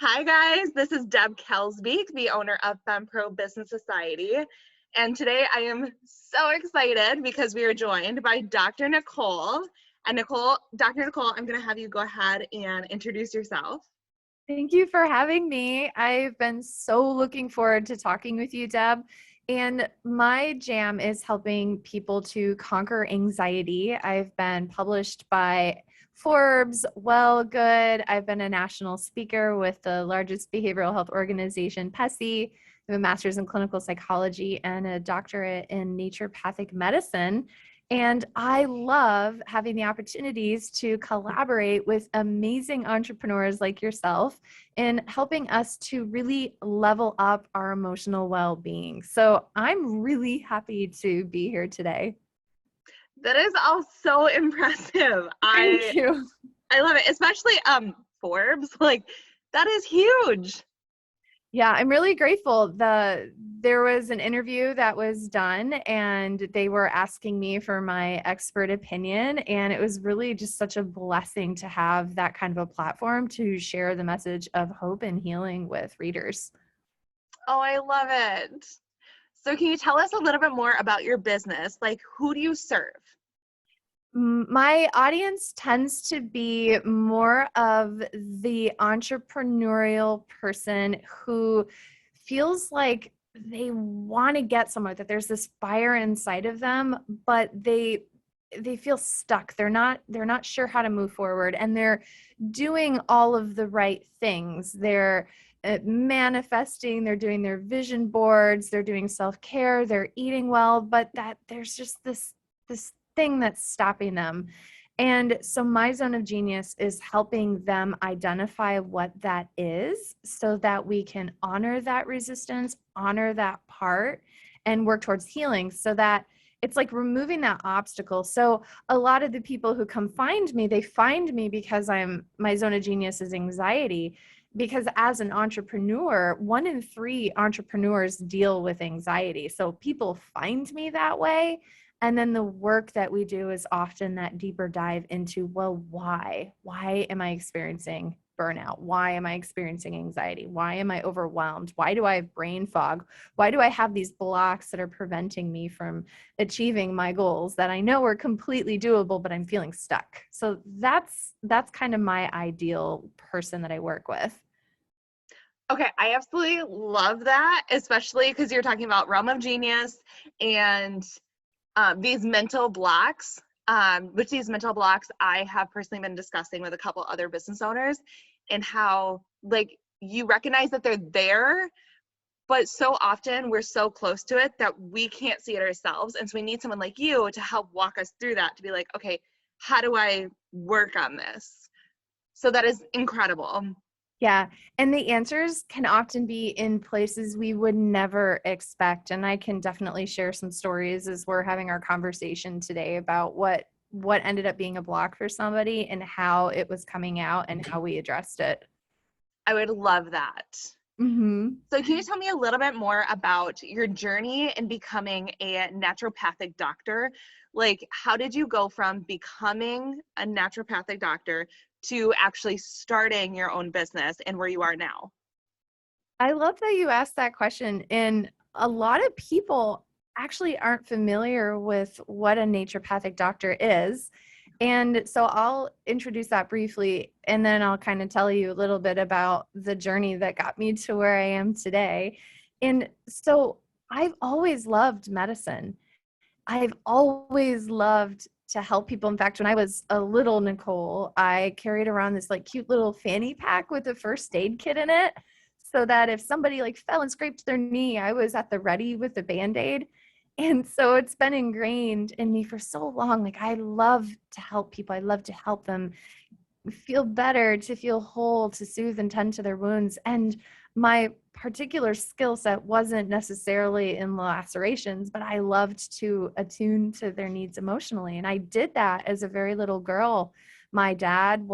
Hi guys, this is Deb Kelsbeek, the owner of FemPro Business Society. And today I am so excited because we are joined by Dr. Nicole. And Dr. Nicole, I'm going to have you go ahead and introduce yourself. Thank you for having me. I've been so looking forward to talking with you, Deb. And my jam is helping people to conquer anxiety. I've been published by Forbes, Well Good. I've been a national speaker with the largest behavioral health organization, PESI. I have a master's in clinical psychology and a doctorate in naturopathic medicine. And I love having the opportunities to collaborate with amazing entrepreneurs like yourself in helping us to really level up our emotional well-being. So I'm really happy to be here today. That is all so impressive. Thank you. I love it, especially Forbes. Like that is huge. Yeah, I'm really grateful. There was an interview that was done and they were asking me for my expert opinion, and it was really just such a blessing to have that kind of a platform to share the message of hope and healing with readers. Oh, I love it. So can you tell us a little bit more about your business? Like who do you serve? My audience tends to be more of the entrepreneurial person who feels like they want to get somewhere, that there's this fire inside of them, but they feel stuck. They're not sure how to move forward, and they're doing all of the right things. They're manifesting, they're doing their vision boards, they're doing self-care, they're eating well, but that there's just this thing that's stopping them. And so my zone of genius is helping them identify what that is so that we can honor that resistance, honor that part, and work towards healing so that it's like removing that obstacle. So a lot of the people who come find me, they find me because my zone of genius is anxiety. Because as an entrepreneur, 1 in 3 entrepreneurs deal with anxiety. So people find me that way. And then the work that we do is often that deeper dive into, well, why? Why am I experiencing burnout? Why am I experiencing anxiety? Why am I overwhelmed? Why do I have brain fog? Why do I have these blocks that are preventing me from achieving my goals that I know are completely doable, but I'm feeling stuck? So that's kind of my ideal person that I work with. Okay, I absolutely love that, especially because you're talking about realm of genius and these mental blocks, which these mental blocks I have personally been discussing with a couple other business owners, and how like you recognize that they're there, but so often we're so close to it that we can't see it ourselves. And so we need someone like you to help walk us through that, to be like, okay, how do I work on this? So that is incredible. Yeah. And the answers can often be in places we would never expect. And I can definitely share some stories as we're having our conversation today about what ended up being a block for somebody and how it was coming out and how we addressed it. I would love that. Mm-hmm. So can you tell me a little bit more about your journey in becoming a naturopathic doctor? Like, how did you go from becoming a naturopathic doctor to actually starting your own business and where you are now? I love that you asked that question. And a lot of people actually aren't familiar with what a naturopathic doctor is. And so I'll introduce that briefly, and then I'll kind of tell you a little bit about the journey that got me to where I am today. And so I've always loved medicine. I've always loved to help people. In fact, when I was a little Nicole, I carried around this like cute little fanny pack with a first aid kit in it so that if somebody like fell and scraped their knee, I was at the ready with the Band-Aid. And so it's been ingrained in me for so long. Like I love to help people. I love to help them feel better, to feel whole, to soothe and tend to their wounds. And my particular skill set wasn't necessarily in lacerations, but I loved to attune to their needs emotionally. And I did that as a very little girl. My dad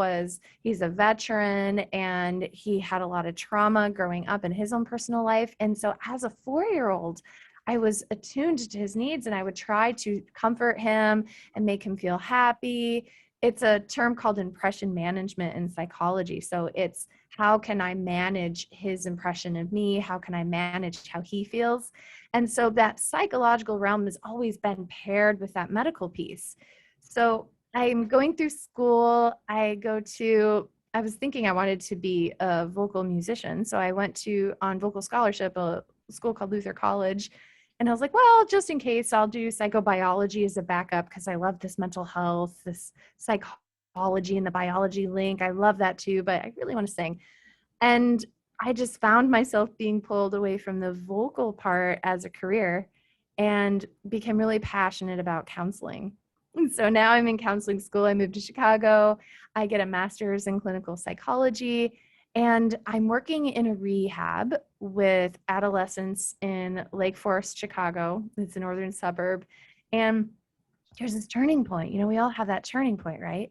he's a veteran and he had a lot of trauma growing up in his own personal life. And so as a 4-year-old, I was attuned to his needs and I would try to comfort him and make him feel happy. it's a term called impression management in psychology. So it's how can I manage his impression of me? How can I manage how he feels? And so that psychological realm has always been paired with that medical piece. So I'm going through school. I was thinking I wanted to be a vocal musician. So I went to on vocal scholarship, a school called Luther College. And I was like, well, just in case, I'll do psychobiology as a backup because I love this mental health, this psychology and the biology link. I love that too, but I really want to sing. And I just found myself being pulled away from the vocal part as a career and became really passionate about counseling. And so now I'm in counseling school. I moved to Chicago. I get a master's in clinical psychology, and I'm working in a rehab with adolescents in Lake Forest, Chicago. It's a northern suburb. And there's this turning point. You know, we all have that turning point, right?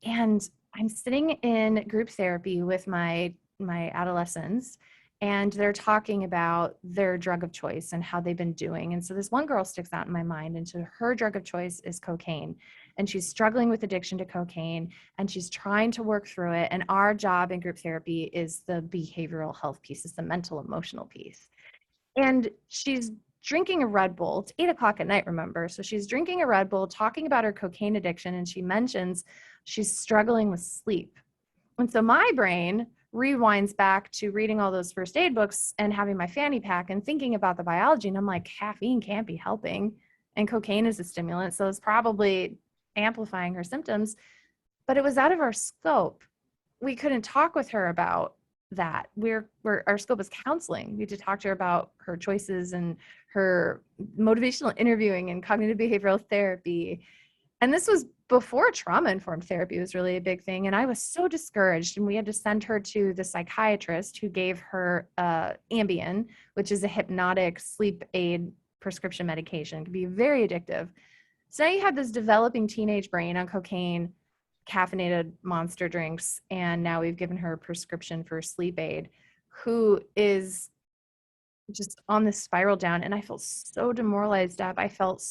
And I'm sitting in group therapy with my adolescents, and they're talking about their drug of choice and how they've been doing. And so this one girl sticks out in my mind, and so her drug of choice is cocaine, and she's struggling with addiction to cocaine, and she's trying to work through it. And our job in group therapy is the behavioral health piece, is the mental emotional piece. And she's drinking a Red Bull. It's 8 o'clock at night, remember? So she's drinking a Red Bull, talking about her cocaine addiction, and she mentions she's struggling with sleep. And so my brain rewinds back to reading all those first aid books and having my fanny pack and thinking about the biology. And I'm like, caffeine can't be helping. And cocaine is a stimulant. So it's probably amplifying her symptoms. But it was out of our scope. We couldn't talk with her about that. Our scope is counseling. We had to talk to her about her choices and her motivational interviewing and cognitive behavioral therapy. And this was before trauma-informed therapy was really a big thing. And I was so discouraged. And we had to send her to the psychiatrist who gave her Ambien, which is a hypnotic sleep aid prescription medication. It can be very addictive. So now you have this developing teenage brain on cocaine, caffeinated monster drinks, and now we've given her a prescription for sleep aid, who is just on this spiral down. And I felt so demoralized, Deb. I felt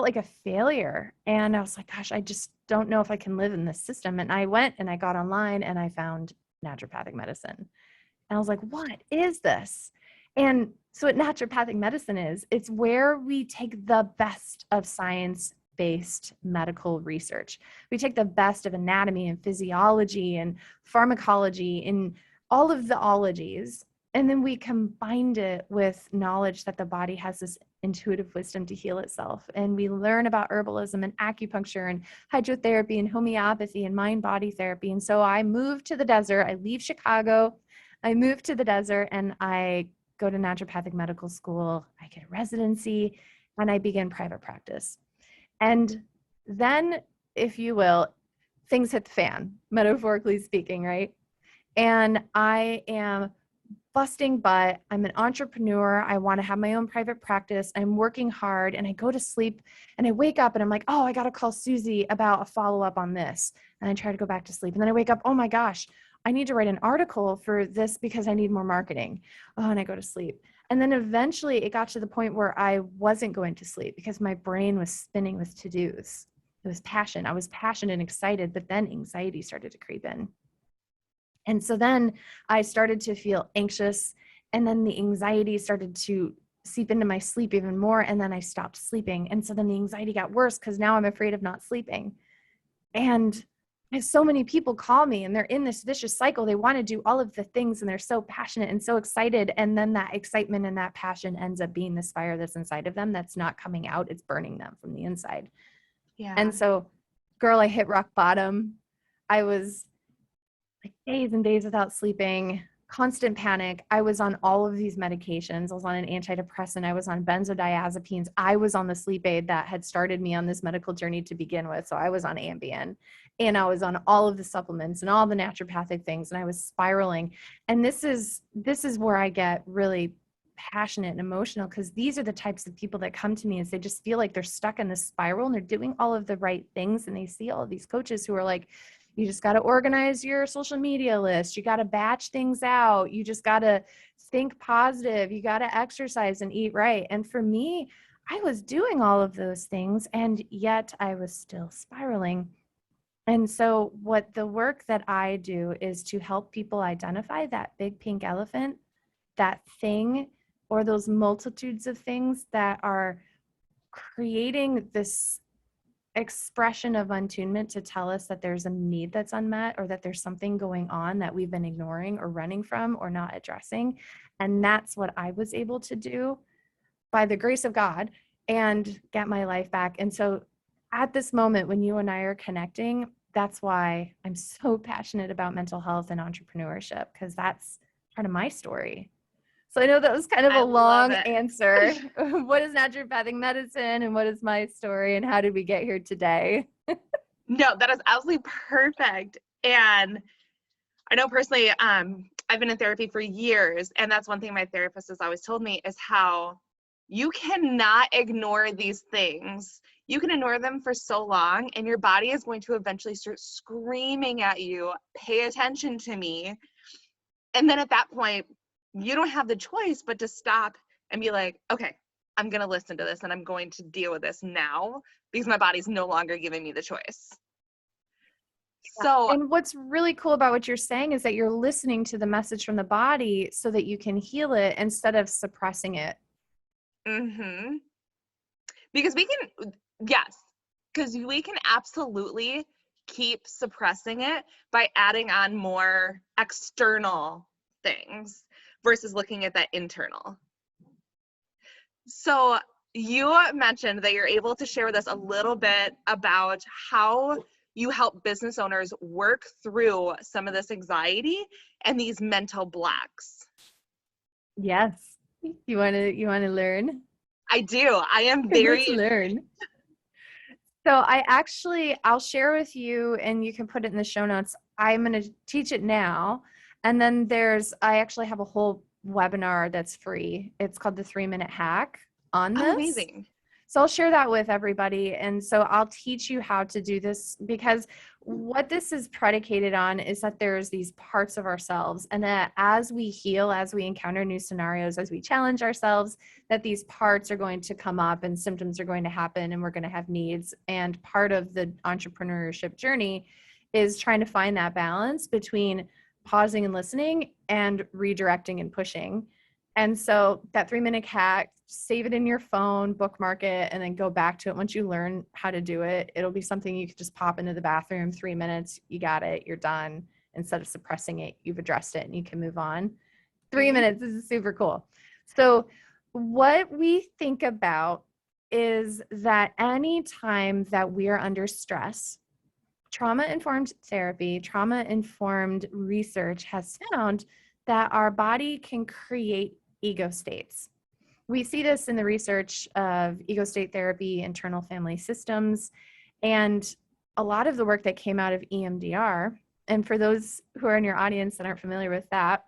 like a failure. And I was like, gosh, I just don't know if I can live in this system. And I went and I got online and I found naturopathic medicine. And I was like, what is this? And so what naturopathic medicine is, it's where we take the best of science-based medical research. We take the best of anatomy and physiology and pharmacology and all of the ologies, and then we combined it with knowledge that the body has this intuitive wisdom to heal itself. And we learn about herbalism and acupuncture and hydrotherapy and homeopathy and mind-body therapy. And so I moved to the desert. I leave Chicago. I moved to the desert and I go to naturopathic medical school. I get a residency and I begin private practice. And then, if you will, things hit the fan, metaphorically speaking, right? And I am busting butt. I'm an entrepreneur. I want to have my own private practice. I'm working hard and I go to sleep and I wake up and I'm like, oh, I got to call Susie about a follow-up on this. And I try to go back to sleep. And then I wake up, oh my gosh, I need to write an article for this because I need more marketing. Oh, and I go to sleep. And then eventually it got to the point where I wasn't going to sleep because my brain was spinning with to-dos. It was passion. I was passionate and excited, but then anxiety started to creep in. And so then I started to feel anxious, and then the anxiety started to seep into my sleep even more, and then I stopped sleeping. And so then the anxiety got worse because now I'm afraid of not sleeping. And I have so many people call me and they're in this vicious cycle. They want to do all of the things and they're so passionate and so excited. And then that excitement and that passion ends up being this fire that's inside of them that's not coming out. It's burning them from the inside. Yeah. And so, girl, I hit rock bottom. I was like days and days without sleeping, constant panic. I was on all of these medications. I was on an antidepressant. I was on benzodiazepines. I was on the sleep aid that had started me on this medical journey to begin with. So I was on Ambien, and I was on all of the supplements and all the naturopathic things, and I was spiraling. And this is where I get really passionate and emotional, because these are the types of people that come to me as they just feel like they're stuck in this spiral and they're doing all of the right things. And they see all of these coaches who are like, you just got to organize your social media list. You got to batch things out. You just got to think positive. You got to exercise and eat right. And for me, I was doing all of those things, and yet I was still spiraling. And so, what the work that I do is to help people identify that big pink elephant, that thing, or those multitudes of things that are creating this expression of attunement to tell us that there's a need that's unmet, or that there's something going on that we've been ignoring or running from or not addressing. And that's what I was able to do by the grace of God and get my life back. And so at this moment when you and I are connecting, that's why I'm so passionate about mental health and entrepreneurship, because that's part of my story. So I know that was kind of a I love long it. answer. What is naturopathic medicine and what is my story and how did we get here today? No, that is absolutely perfect. And I know personally, I've been in therapy for years, and that's one thing my therapist has always told me is how you cannot ignore these things. You can ignore them for so long, and your body is going to eventually start screaming at you, pay attention to me. And then at that point, you don't have the choice but to stop and be like, okay, I'm going to listen to this and I'm going to deal with this now because my body's no longer giving me the choice. So, And what's really cool about what you're saying is that you're listening to the message from the body so that you can heal it instead of suppressing it. because we can, yes, because we can absolutely keep suppressing it by adding on more external things versus looking at that internal. So you mentioned that you're able to share with us a little bit about how you help business owners work through some of this anxiety and these mental blocks. Yes. You want to learn? I do. I am Let's very learn. So I'll share with you and you can put it in the show notes. I'm going to teach it now. And then I actually have a whole webinar that's free. It's called the 3-minute hack on this. amazing. So I'll share that with everybody. And so I'll teach you how to do this, because what this is predicated on is that there's these parts of ourselves, and that as we heal, as we encounter new scenarios, as we challenge ourselves, that these parts are going to come up and symptoms are going to happen and we're going to have needs. And part of the entrepreneurship journey is trying to find that balance between pausing and listening and redirecting and pushing. And so that 3-minute hack, save it in your phone, bookmark it, and then go back to it. Once you learn how to do it, it'll be something you could just pop into the bathroom, 3 minutes, you got it, you're done. Instead of suppressing it, you've addressed it and you can move on. 3 minutes, this is super cool. So what we think about is that any time that we are under stress, trauma-informed therapy, trauma-informed research has found that our body can create ego states. We see this in the research of ego state therapy, internal family systems, and a lot of the work that came out of EMDR. And for those who are in your audience that aren't familiar with that,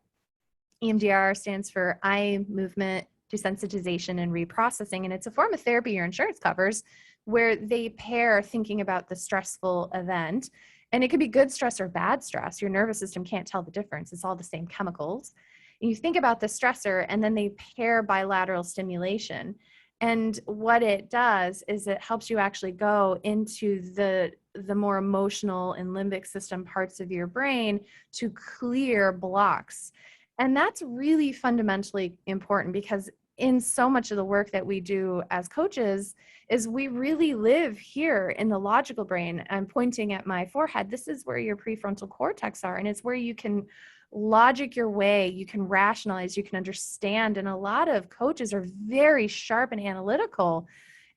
EMDR stands for eye movement desensitization and reprocessing. And it's a form of therapy your insurance covers, where they pair thinking about the stressful event. And it could be good stress or bad stress. Your nervous system can't tell the difference. It's all the same chemicals. And you think about the stressor, and then they pair bilateral stimulation. And what it does is it helps you actually go into the more emotional and limbic system parts of your brain to clear blocks. And that's really fundamentally important, because in so much of the work that we do as coaches is we really live here in the logical brain. I'm pointing at my forehead. This is where your prefrontal cortex are, and it's where you can logic your way, you can rationalize, you can understand. And a lot of coaches are very sharp and analytical,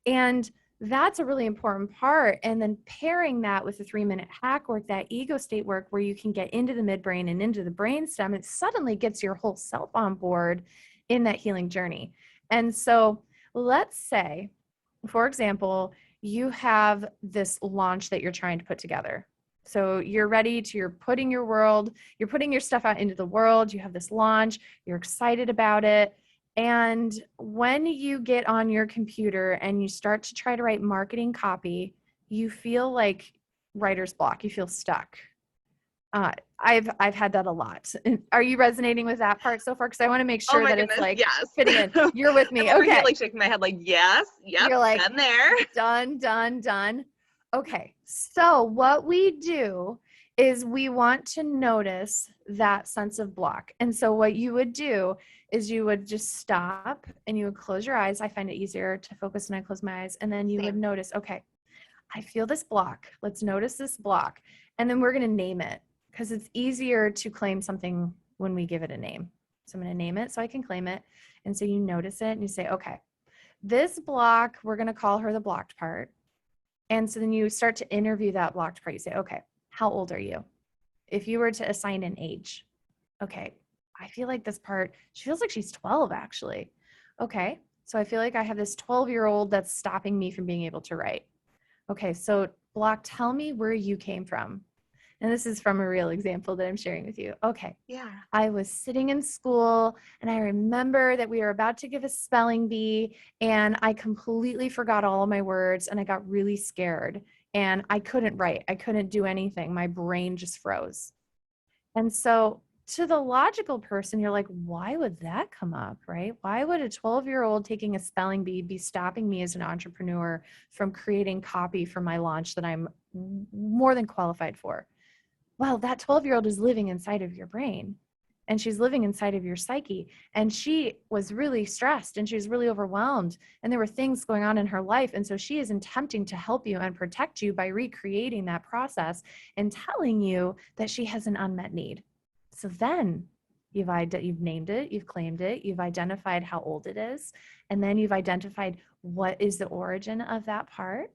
and that's a really important part. And then pairing that with the 3-minute hack work, that ego state work, where you can get into the midbrain and into the brainstem, it suddenly gets your whole self on board in that healing journey. And so let's say, for example, you have this launch that you're trying to put together. So you're ready to, you're putting your stuff out into the world. You have this launch, you're excited about it. And when you get on your computer and you start to try to write marketing copy, you feel like writer's block, you feel stuck. I've had that a lot. Are you resonating with that part so far? Because I want to make Oh sure my that it's goodness, like yes. fitting in. You're with I'm me. over here Okay. like shaking my head like, yes, yep, You're like, been there. done, done, done. Okay. So what we do is we want to notice that sense of block. And so what you would do is you would just stop and you would close your eyes. I find it easier to focus when I close my eyes. And then you would Same. notice, okay, I feel this block. Let's notice this block. And then we're going to name it because it's easier to claim something when we give it a name. So I'm going to name it so I can claim it. And so you notice it and you say, okay, this block, we're going to call her the blocked part. And so then you start to interview that blocked part. You say, okay, how old are you? If you were to assign an age, okay, I feel like this part, she feels like she's 12 actually. Okay, so I feel like I have this 12-year-old that's stopping me from being able to write. Okay, so block, tell me where you came from. And this is from a real example that I'm sharing with you. Okay, Yeah. I was sitting in school and I remember that we were about to give a spelling bee and I completely forgot all of my words and I got really scared and I couldn't write. I couldn't do anything. My brain just froze. And so to the logical person, you're like, why would that come up, right? Why would a 12-year-old taking a spelling bee be stopping me as an entrepreneur from creating copy for my launch that I'm more than qualified for? Well, that 12-year-old is living inside of your brain and she's living inside of your psyche. And she was really stressed and she was really overwhelmed. And there were things going on in her life. And so she is attempting to help you and protect you by recreating that process and telling you that she has an unmet need. So then you've named it, you've claimed it, you've identified how old it is, and then you've identified what is the origin of that part.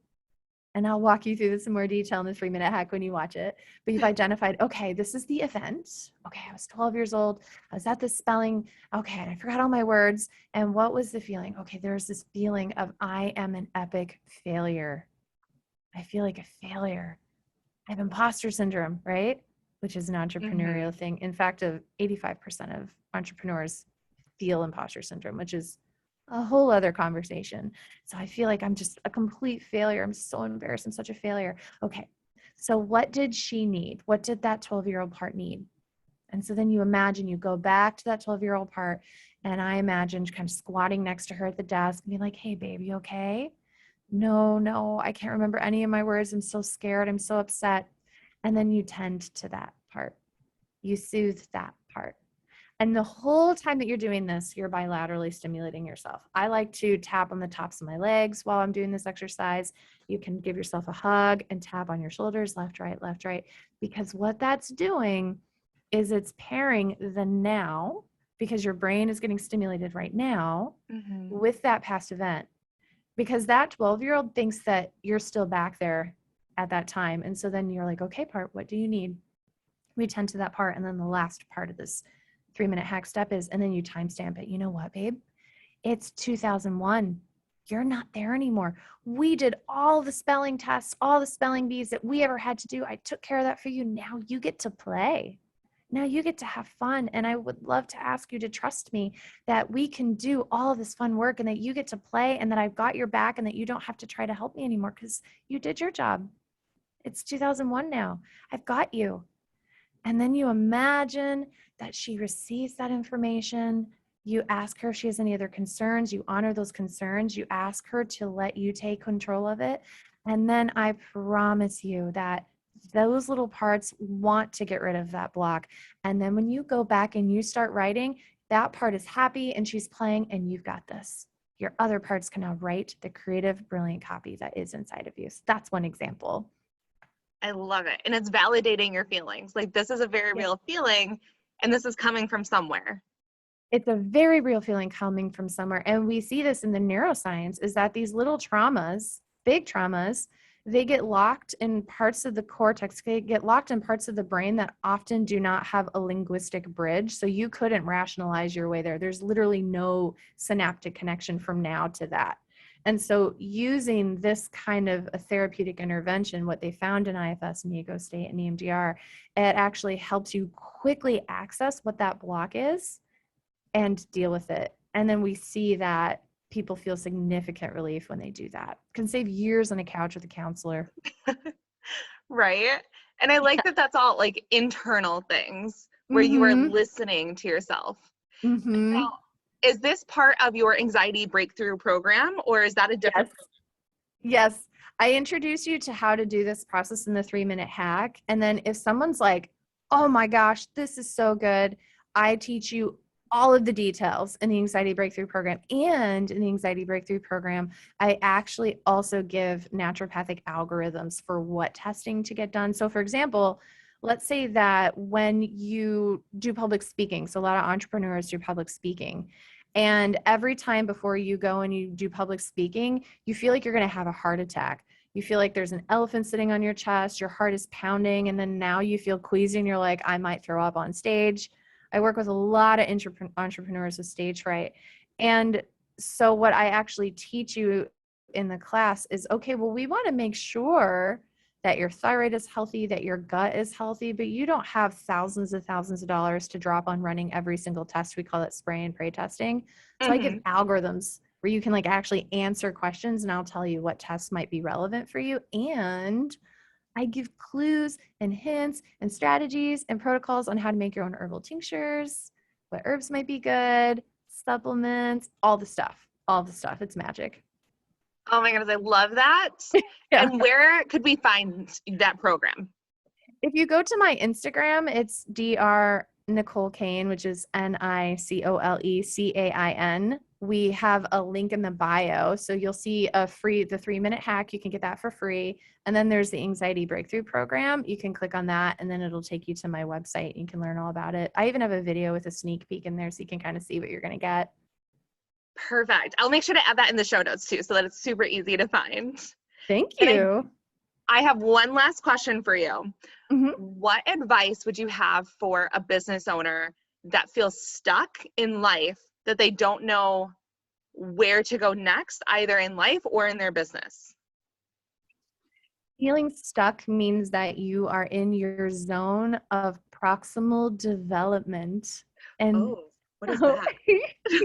And I'll walk you through this in more detail in the 3-minute hack when you watch it. But you've identified, okay, this is the event. Okay, I was 12 years old. I was at this spelling. Okay, and I forgot all my words. And what was the feeling? Okay, there's this feeling of I am an epic failure. I feel like a failure. I have imposter syndrome, right? Which is an entrepreneurial thing. In fact, 85% of entrepreneurs feel imposter syndrome, which is a whole other conversation. So I feel like I'm just a complete failure. I'm so embarrassed. I'm such a failure. Okay. So what did she need? What did that 12-year-old part need? And so then you imagine you go back to that 12-year-old part. And I imagine kind of squatting next to her at the desk and being like, hey, babe, you okay? No, I can't remember any of my words. I'm so scared. I'm so upset. And then you tend to that part. You soothe that part. And the whole time that you're doing this, you're bilaterally stimulating yourself. I like to tap on the tops of my legs while I'm doing this exercise. You can give yourself a hug and tap on your shoulders, left, right, because what that's doing is it's pairing the now, because your brain is getting stimulated right now with that past event. Because that 12-year-old thinks that you're still back there at that time. And so then you're like, okay, part, what do you need? We tend to that part. And then the last part of this 3-minute hack step is, and then you timestamp it. You know what, babe? It's 2001. You're not there anymore. We did all the spelling tests, all the spelling bees that we ever had to do. I took care of that for you. Now you get to play. Now you get to have fun. And I would love to ask you to trust me that we can do all of this fun work and that you get to play and that I've got your back and that you don't have to try to help me anymore because you did your job. It's 2001 now. I've got you. And then you imagine that she receives that information. You ask her if she has any other concerns. You honor those concerns. You ask her to let you take control of it. And then I promise you that those little parts want to get rid of that block. And then when you go back and you start writing, that part is happy and she's playing and you've got this. Your other parts can now write the creative, brilliant copy that is inside of you. So that's one example. I love it. And it's validating your feelings. Like, this is a very real feeling, and this is coming from somewhere. It's a very real feeling coming from somewhere. And we see this in the neuroscience is that these little traumas, big traumas, they get locked in parts of the cortex, they get locked in parts of the brain that often do not have a linguistic bridge. So you couldn't rationalize your way there. There's literally no synaptic connection from now to that. And so using this kind of a therapeutic intervention, what they found in IFS and ego state and EMDR, it actually helps you quickly access what that block is and deal with it. And then we see that people feel significant relief when they do that. Can save years on a couch with a counselor. Right. And I like that that's all like internal things where you are Mm-hmm. listening to yourself. Mm-hmm. Now, is this part of your anxiety breakthrough program or is that a different Yes. Yes. I introduce you to how to do this process in the 3-minute hack. And then if someone's like, oh my gosh, this is so good, I teach you all of the details in the anxiety breakthrough program. And in the anxiety breakthrough program, I actually also give naturopathic algorithms for what testing to get done. So, for example, let's say that when you do public speaking, so a lot of entrepreneurs do public speaking. And every time before you go and you do public speaking, you feel like you're going to have a heart attack. You feel like there's an elephant sitting on your chest, your heart is pounding, and then now you feel queasy and you're like, I might throw up on stage. I work with a lot of entrepreneurs with stage fright. And so, what I actually teach you in the class is okay, well, we want to make sure that your thyroid is healthy, that your gut is healthy, but you don't have thousands of dollars to drop on running every single test. We call it spray and pray testing. So I give Mhm. algorithms where you can like actually answer questions and I'll tell you what tests might be relevant for you. And I give clues and hints and strategies and protocols on how to make your own herbal tinctures, what herbs might be good, supplements, all the stuff. All the stuff. It's magic. Oh my goodness, I love that. Yeah. And where could we find that program? If you go to my Instagram, it's Dr. Nicole Cain, which is NicoleCain. We have a link in the bio. So you'll see the 3-minute hack. You can get that for free. And then there's the anxiety breakthrough program. You can click on that and then it'll take you to my website. You can learn all about it. I even have a video with a sneak peek in there so you can kind of see what you're going to get. Perfect. I'll make sure to add that in the show notes too so that it's super easy to find. Thank And you. I have one last question for you. Mhm. What advice would you have for a business owner that feels stuck in life, that they don't know where to go next, either in life or in their business? Feeling stuck means that you are in your zone of proximal development. And Oh, what is so that?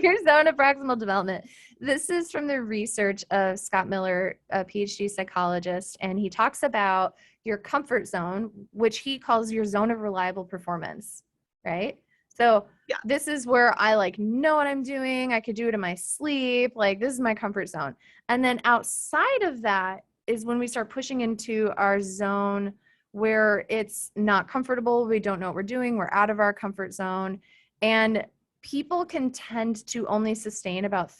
your zone of proximal development. This is from the research of Scott Miller, a PhD psychologist, and he talks about your comfort zone, which he calls your zone of reliable performance, right? So Yeah. this is where I like know what I'm doing. I could do it in my sleep. Like this is my comfort zone. And then outside of that is when we start pushing into our zone where it's not comfortable. We don't know what we're doing. We're out of our comfort zone. And people can tend to only sustain about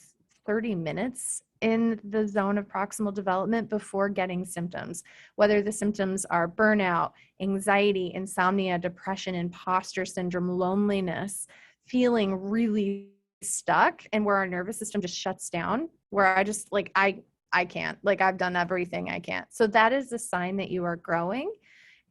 30 minutes in the zone of proximal development before getting symptoms, whether the symptoms are burnout, anxiety, insomnia, depression, imposter syndrome, loneliness, feeling really stuck, and where our nervous system just shuts down, where I just like, I can't, like I've done everything I can't. So that is a sign that you are growing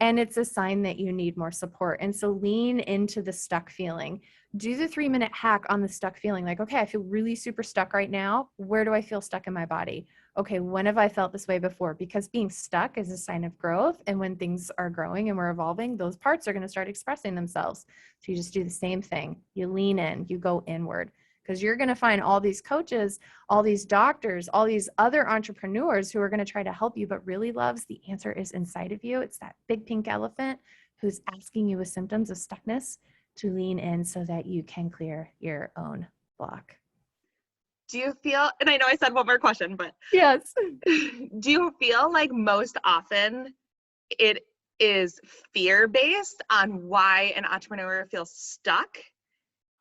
and it's a sign that you need more support. And so lean into the stuck feeling. Do the 3-minute hack on the stuck feeling. Like, okay, I feel really super stuck right now. Where do I feel stuck in my body? Okay, when have I felt this way before? Because being stuck is a sign of growth. And when things are growing and we're evolving, those parts are going to start expressing themselves. So you just do the same thing. You lean in, you go inward. Because you're going to find all these coaches, all these doctors, all these other entrepreneurs who are going to try to help you, but really loves the answer is inside of you. It's that big pink elephant who's asking you with symptoms of stuckness to lean in so that you can clear your own block. Do you feel, and I know I said one more question, but Yes. do you feel like most often it is fear-based on why an entrepreneur feels stuck?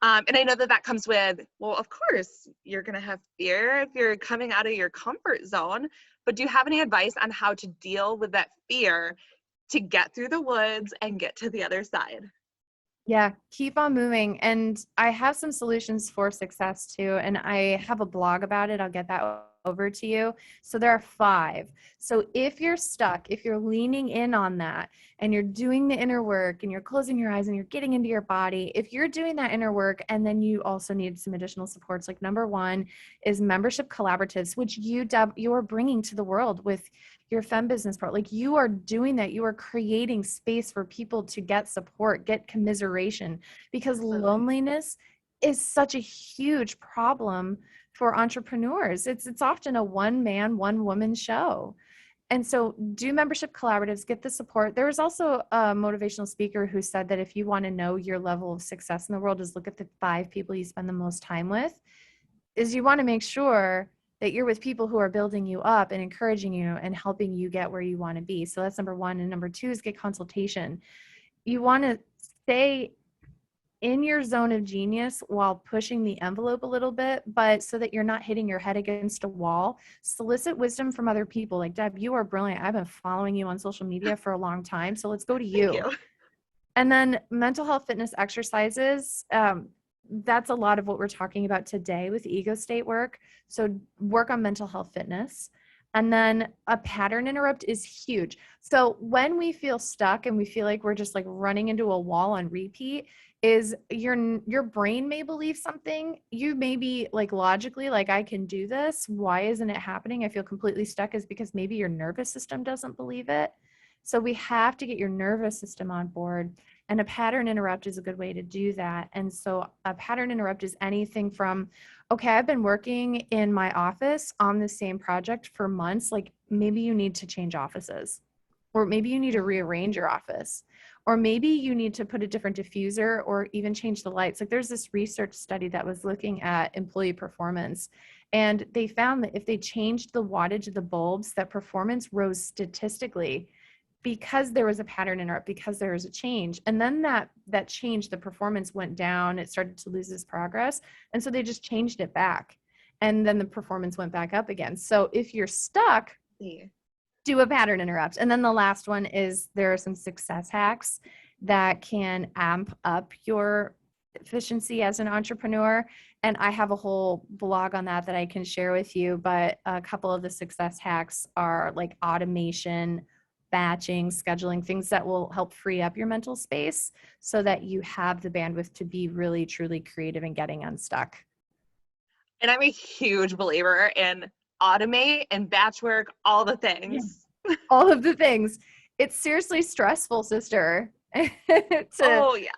And I know that that comes with, well, of course, you're going to have fear if you're coming out of your comfort zone. But do you have any advice on how to deal with that fear to get through the woods and get to the other side? Yeah, keep on moving. And I have some solutions for success too. And I have a blog about it. I'll get that over to you. So there are 5. So if you're stuck, if you're leaning in on that and you're doing the inner work and you're closing your eyes and you're getting into your body, if you're doing that inner work and then you also need some additional supports, like number 1 is membership collaboratives, which you are bringing to the world with your fem business part. Like you are doing that. You are creating space for people to get support, get commiseration, because Absolutely. loneliness is such a huge problem for entrepreneurs. It's often a one man, one woman show. And so do membership collaboratives, get the support. There was also a motivational speaker who said that if you want to know your level of success in the world, is look at the 5 people you spend the most time with. Is you want to make sure that you're with people who are building you up and encouraging you and helping you get where you want to be. So that's number 1. And number 2 is get consultation. You want to stay in your zone of genius while pushing the envelope a little bit, but so that you're not hitting your head against a wall. Solicit wisdom from other people. Like, Deb, you are brilliant. I've been following you on social media for a long time, so let's go to Thank you. you. And then mental health fitness exercises. That's a lot of what we're talking about today with ego state work. So work on mental health fitness. And then a pattern interrupt is huge. So when we feel stuck and we feel like we're just like running into a wall on repeat, is your brain may believe something. You may be like logically like, I can do this. Why isn't it happening? I feel completely stuck, is because maybe your nervous system doesn't believe it. So we have to get your nervous system on board. And a pattern interrupt is a good way to do that. And so a pattern interrupt is anything from, okay, I've been working in my office on the same project for months. Like maybe you need to change offices, or maybe you need to rearrange your office, or maybe you need to put a different diffuser or even change the lights. Like there's this research study that was looking at employee performance, and they found that if they changed the wattage of the bulbs, that performance rose statistically, because there was a pattern interrupt, because there was a change. And then that change, the performance went down, it started to lose its progress. And so they just changed it back. And then the performance went back up again. So if you're stuck, do a pattern interrupt. And then the last one is there are some success hacks that can amp up your efficiency as an entrepreneur. And I have a whole blog on that I can share with you. But a couple of the success hacks are like automation, batching, scheduling, things that will help free up your mental space so that you have the bandwidth to be really, truly creative and getting unstuck. And I'm a huge believer in automate and batch work, all the things. Yeah. All of the things. It's seriously stressful, sister. Oh, yes.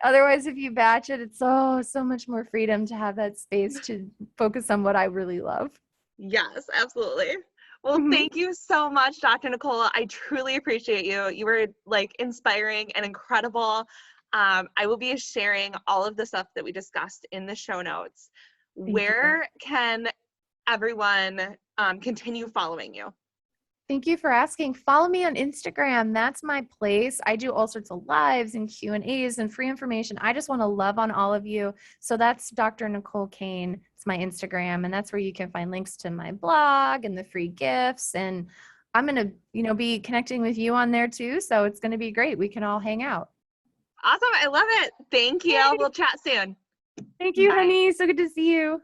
Otherwise, if you batch it, it's so much more freedom to have that space to focus on what I really love. Yes, absolutely. Well, thank you so much, Dr. Nicole. I truly appreciate you. You were like inspiring and incredible. I will be sharing all of the stuff that we discussed in the show notes. Where can everyone continue following you? Thank you for asking. Follow me on Instagram. That's my place. I do all sorts of lives and Q&As and free information. I just want to love on all of you. So that's Dr. Nicole Cain. It's my Instagram, and that's where you can find links to my blog and the free gifts. And I'm going to, be connecting with you on there too. So it's going to be great. We can all hang out. Awesome. I love it. Thank you. We'll chat soon. Thank you, Bye. honey. So good to see you.